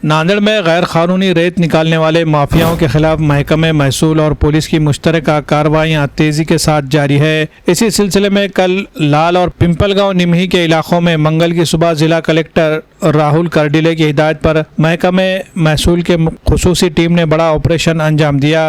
नांदेड़ में गैर कानूनी रेत निकालने वाले माफियाओं के खिलाफ महकमे महसूल और पुलिस की मुश्तरका कार्रवाइयां तेजी के साथ जारी है। इसी सिलसिले में कल लाल और पिंपलगांव निमही के इलाकों में मंगल की सुबह जिला कलेक्टर राहुल करडिले की हिदायत पर महकमे महसूल के खुसूसी टीम ने बड़ा ऑपरेशन अंजाम दिया।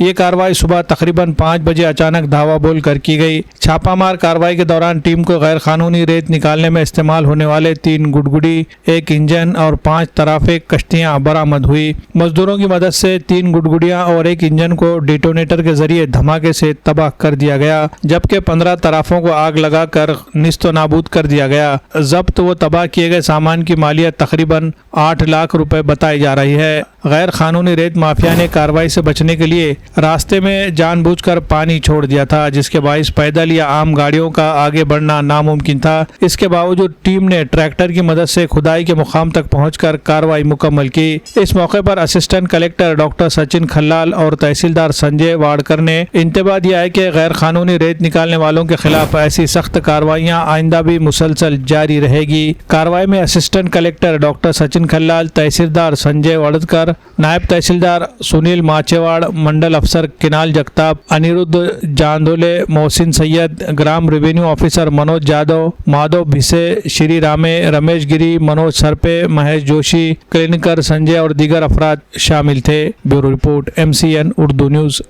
ये कार्रवाई सुबह तकरीबन 5 बजे अचानक धावा बोल कर की गई। छापामार कार्रवाई के दौरान टीम को गैर कानूनी रेत निकालने में इस्तेमाल होने वाले 3 गुडगुडी, 1 इंजन और 5 तराफे कश्तियां बरामद हुई। मजदूरों की मदद से 3 गुडगुडियां और 1 इंजन को डिटोनेटर के जरिए धमाके से तबाह कर दिया गया, जबकि 15 तराफों को आग लगाकर निस्तो नाबूद कर दिया गया। जब्त व तबाह किए गए सामान की मालियत तकरीबन 8 लाख रुपए बताई जा रही है। गैर कानूनी रेत माफिया ने कार्रवाई से बचने के लिए रास्ते में जानबूझकर पानी छोड़ दिया था, जिसके बाइस पैदल या आम गाड़ियों का आगे बढ़ना नामुमकिन था। इसके बावजूद टीम ने ट्रैक्टर की मदद से खुदाई के मुकाम तक पहुंचकर कार्रवाई मुकम्मल की। इस मौके पर असिस्टेंट कलेक्टर डॉक्टर सचिन खल्लाल और तहसीलदार संजय वाडकर ने इंतबाह दिया है कि गैर कानूनी रेत निकालने वालों के खिलाफ ऐसी सख्त कार्रवाइयां आइंदा भी मुसलसल जारी रहेगी। कार्रवाई में असिस्टेंट कलेक्टर डॉक्टर सचिन खल्लाल, तहसीलदार संजय वाडकर, नायब तहसीलदार सुनील माचेवाड़, मंडल अफसर किनाल जगताप, अनिरुद्ध जांदोले, मोहसिन सैयद, ग्राम रेवेन्यू ऑफिसर मनोज यादव, माधव भिसे, श्री रामे, रमेश गिरी, मनोज सरपे, महेश जोशी, क्लिनिकर संजय और दीगर अफराद शामिल थे। Bureau report MCN Urdu news.